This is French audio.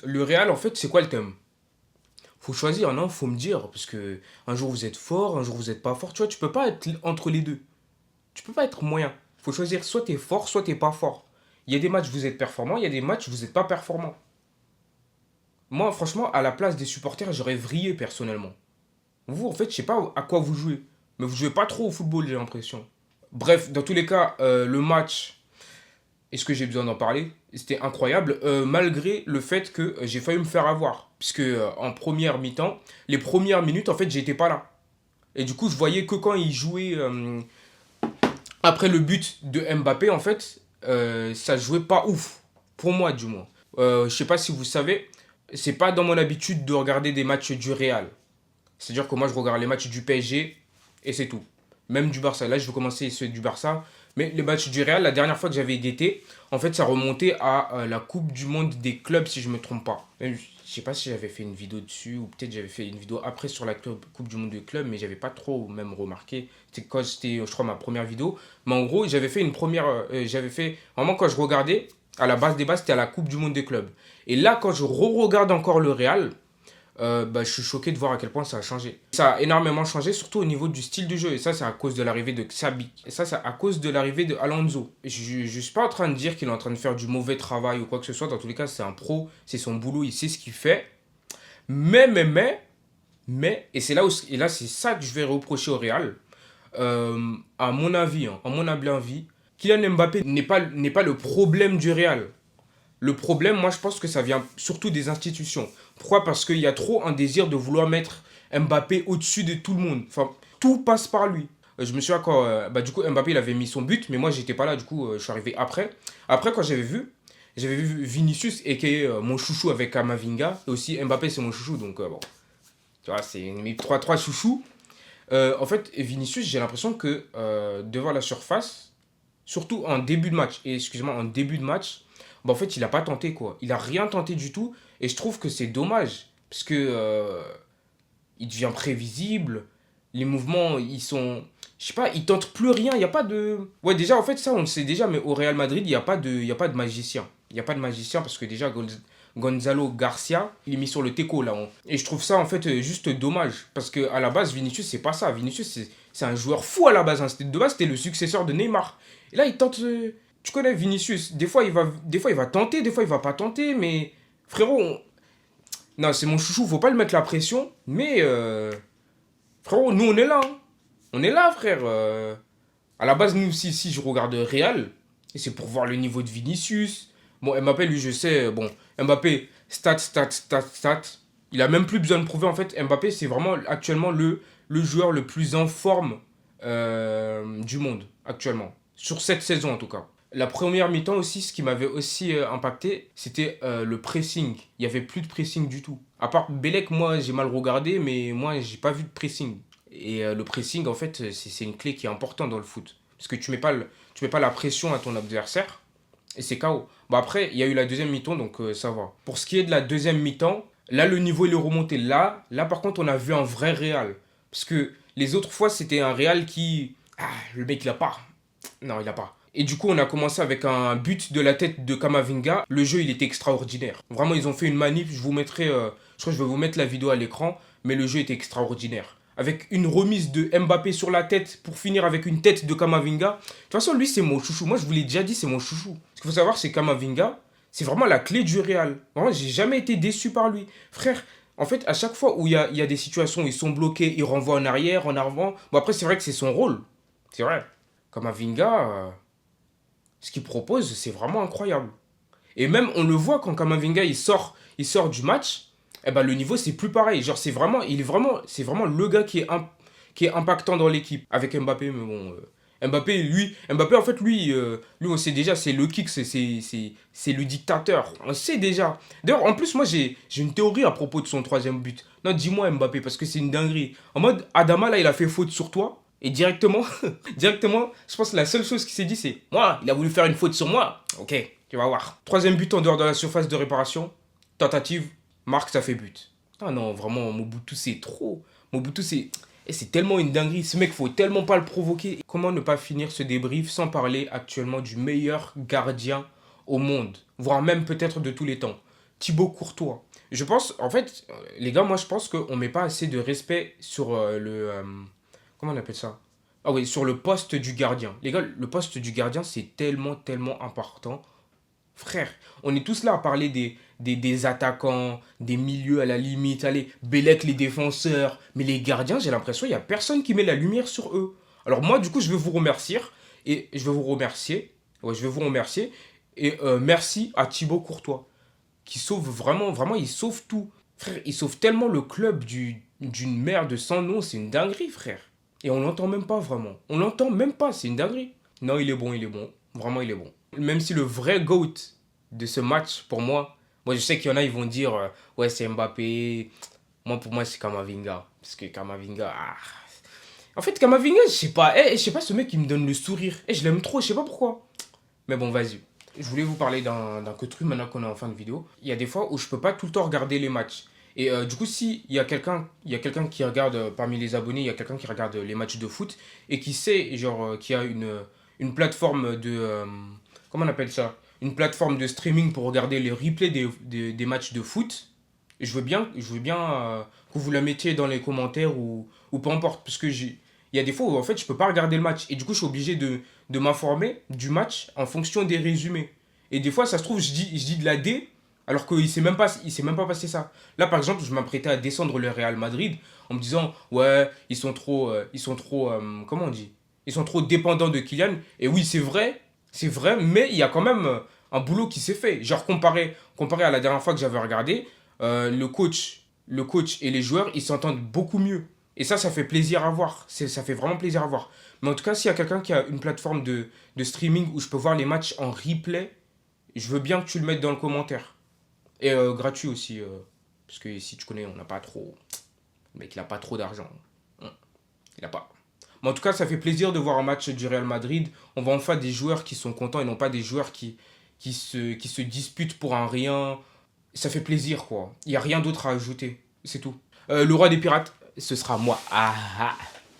Le Real, en fait, c'est quoi le thème? Faut choisir, non? Faut me dire. Parce que un jour vous êtes fort, un jour vous êtes pas fort. Tu vois, tu peux pas être entre les deux. Tu peux pas être moyen. Faut choisir, soit t'es fort, soit t'es pas fort. Il y a des matchs vous êtes performant, il y a des matchs vous êtes pas performant. Moi, franchement, à la place des supporters, j'aurais vrillé personnellement. Vous, en fait, je sais pas à quoi vous jouez. Mais vous jouez pas trop au football, j'ai l'impression. Bref, dans tous les cas, le match, est-ce que j'ai besoin d'en parler? C'était incroyable, malgré le fait que j'ai failli me faire avoir. Puisque en première mi-temps, les premières minutes, en fait, j'étais pas là. Et du coup, je voyais que quand il jouait après le but de Mbappé, en fait, ça jouait pas ouf. Pour moi, du moins. Je sais pas si vous savez, c'est pas dans mon habitude de regarder des matchs du Real. C'est-à-dire que moi, je regarde les matchs du PSG et c'est tout. Même du Barça. Là, je vais commencer ceux du Barça. Mais les matchs du Real, la dernière fois que j'avais guetté, en fait, ça remontait à la Coupe du Monde des clubs, si je me trompe pas. Même, je sais pas si j'avais fait une vidéo dessus ou peut-être j'avais fait une vidéo après sur la Coupe du Monde des clubs, mais j'avais pas trop même remarqué. C'était quand c'était, je crois, ma première vidéo. Mais en gros, j'avais fait une première. J'avais fait. Vraiment, quand je regardais, à la base des bases, c'était à la Coupe du Monde des clubs. Et là, quand je re-regarde encore le Real, je suis choqué de voir à quel point ça a changé. Ça a énormément changé, surtout au niveau du style de jeu. Et ça, c'est à cause de l'arrivée de Xabi. Et ça, c'est à cause de l'arrivée de Alonso. Je ne suis pas en train de dire qu'il est en train de faire du mauvais travail ou quoi que ce soit. Dans tous les cas, c'est un pro, c'est son boulot, il sait ce qu'il fait. Mais, et c'est là où, et là, c'est ça que je vais reprocher au Real. À mon avis, à mon humble avis, Kylian Mbappé n'est pas le problème du Real. Le problème, moi, je pense que ça vient surtout des institutions. Pourquoi? Parce qu'il y a trop un désir de vouloir mettre Mbappé au-dessus de tout le monde. Enfin, tout passe par lui. Je me souviens quand, du coup, Mbappé, il avait mis son but, mais moi, j'étais pas là, du coup, je suis arrivé après. Après, quand j'avais vu Vinicius, et qui est mon chouchou avec Kamavinga, et aussi Mbappé, c'est mon chouchou, donc bon, tu vois, c'est mes trois chouchous. En fait, Vinicius, j'ai l'impression que devant la surface, surtout en début de match, et excusez-moi, en début de match, bah, en fait, il a pas tenté, quoi. Il a rien tenté du tout, et je trouve que c'est dommage, parce que il devient prévisible, les mouvements, ils sont... Je sais pas, il tente plus rien, il n'y a pas de... Ouais, déjà, en fait, ça, on le sait déjà, mais au Real Madrid, il y a pas de magicien. Il n'y a pas de magicien, parce que déjà, Gonzalo Garcia, il est mis sur le teco, là. Et je trouve ça, en fait, juste dommage, parce que à la base, Vinicius, c'est pas ça. Vinicius, c'est un joueur fou à la base, hein. De base, c'était le successeur de Neymar. Et là, il tente... Tu connais Vinicius, des fois, il va tenter, des fois, il va pas tenter, mais... Frérot, non, c'est mon chouchou, faut pas lui mettre la pression, mais... Frérot, nous, on est là, hein. On est là, frère. À la base, nous, si je regarde Real, et c'est pour voir le niveau de Vinicius. Bon, Mbappé, lui, je sais, bon, Mbappé, stat. Il a même plus besoin de prouver, en fait. Mbappé, c'est vraiment actuellement le joueur le plus en forme du monde, actuellement. Sur cette saison, en tout cas. La première mi-temps aussi, ce qui m'avait aussi impacté, c'était le pressing. Il n'y avait plus de pressing du tout. À part Belek, moi, j'ai mal regardé, mais moi, j'ai pas vu de pressing. Et le pressing, en fait, c'est une clé qui est importante dans le foot. Parce que tu mets pas la pression à ton adversaire et c'est KO. Bon, après, il y a eu la deuxième mi-temps, donc ça va. Pour ce qui est de la deuxième mi-temps, là, le niveau, il est remonté. Là, par contre, on a vu un vrai Real. Parce que les autres fois, c'était un Real qui... Ah, le mec, il a pas. Non, il a pas. Et du coup, on a commencé avec un but de la tête de Kamavinga. Le jeu, il était extraordinaire. Vraiment, ils ont fait une manip. Je vous mettrai... je crois que je vais vous mettre la vidéo à l'écran. Mais le jeu était extraordinaire. Avec une remise de Mbappé sur la tête pour finir avec une tête de Kamavinga. De toute façon, lui, c'est mon chouchou. Moi, je vous l'ai déjà dit, c'est mon chouchou. Ce qu'il faut savoir, c'est Kamavinga, c'est vraiment la clé du Real. Vraiment, j'ai jamais été déçu par lui. Frère, en fait, à chaque fois où il y a des situations où ils sont bloqués, ils renvoient en arrière, en avant. Bon, après, c'est vrai que c'est son rôle. C'est vrai. Kamavinga, ce qu'il propose, c'est vraiment incroyable. Et même, on le voit quand Kamavinga il sort du match, eh ben, le niveau, c'est plus pareil. Genre, c'est vraiment le gars qui est impactant dans l'équipe. Avec Mbappé, mais bon. Mbappé, en fait, lui, on sait déjà, c'est le kick, c'est le dictateur. On sait déjà. D'ailleurs, en plus, moi, j'ai une théorie à propos de son troisième but. Non, dis-moi Mbappé, parce que c'est une dinguerie. En mode, Adama, là, il a fait faute sur toi. Et directement, directement, je pense que la seule chose qu'il s'est dit, c'est moi, il a voulu faire une faute sur moi. Ok, tu vas voir. Troisième but en dehors de la surface de réparation. Tentative, marque, ça fait but. Ah non, vraiment, Mobutu, c'est trop. Mobutu, c'est. Et c'est tellement une dinguerie. Ce mec, faut tellement pas le provoquer. Comment ne pas finir ce débrief sans parler actuellement du meilleur gardien au monde, voire même peut-être de tous les temps. Thibaut Courtois. Je pense, en fait, les gars, moi je pense qu'on met pas assez de respect sur comment on appelle ça? Ah oui, sur le poste du gardien. Les gars, le poste du gardien, c'est tellement, tellement important. Frère, on est tous là à parler des attaquants, des milieux à la limite, allez, Bélec les défenseurs, mais les gardiens, j'ai l'impression qu'il n'y a personne qui met la lumière sur eux. Alors moi, du coup, je vais vous remercier, et je vais vous remercier, ouais, je vais vous remercier, et merci à Thibaut Courtois, qui sauve vraiment, vraiment, il sauve tout. Frère, il sauve tellement le club d'une merde sans nom, c'est une dinguerie, frère. Et on l'entend même pas vraiment. On l'entend même pas, c'est une dinguerie. Non, il est bon, il est bon. Vraiment, il est bon. Même si le vrai GOAT de ce match, pour moi je sais qu'il y en a, ils vont dire, ouais, c'est Mbappé. Moi, pour moi, c'est Kamavinga. Parce que Kamavinga, ah. En fait, Kamavinga, je sais pas, ce mec, il me donne le sourire. Je l'aime trop, je sais pas pourquoi. Mais bon, vas-y. Je voulais vous parler d'un que truc maintenant qu'on est en fin de vidéo. Il y a des fois où je peux pas tout le temps regarder les matchs. Et du coup, si il y a quelqu'un qui regarde parmi les abonnés, il y a quelqu'un qui regarde les matchs de foot et qui sait, genre, qui a une plateforme de. Comment on appelle ça? Une plateforme de streaming pour regarder les replays des matchs de foot. Je veux bien que vous la mettiez dans les commentaires ou peu importe. Parce que il y a des fois où en fait je peux pas regarder le match. Et du coup, je suis obligé de m'informer du match en fonction des résumés. Et des fois, ça se trouve, je dis de la D alors qu'il il s'est même pas passé ça. Là, par exemple, je m'apprêtais à descendre le Real Madrid en me disant, ouais, comment on dit? Ils sont trop dépendants de Kylian. Et oui, c'est vrai, mais il y a quand même un boulot qui s'est fait. Genre, comparé à la dernière fois que j'avais regardé, le coach et les joueurs, ils s'entendent beaucoup mieux. Et ça fait plaisir à voir. Ça fait vraiment plaisir à voir. Mais en tout cas, s'il y a quelqu'un qui a une plateforme de streaming où je peux voir les matchs en replay, je veux bien que tu le mettes dans le commentaire. Et gratuit aussi. Parce que si tu connais, on n'a pas trop. Le mec, il n'a pas trop d'argent. Il n'a pas. Mais en tout cas, ça fait plaisir de voir un match du Real Madrid. On voit enfin des joueurs qui sont contents et non pas des joueurs qui se disputent pour un rien. Ça fait plaisir, quoi. Il n'y a rien d'autre à ajouter. C'est tout. Le roi des pirates, ce sera moi. Ah, ah.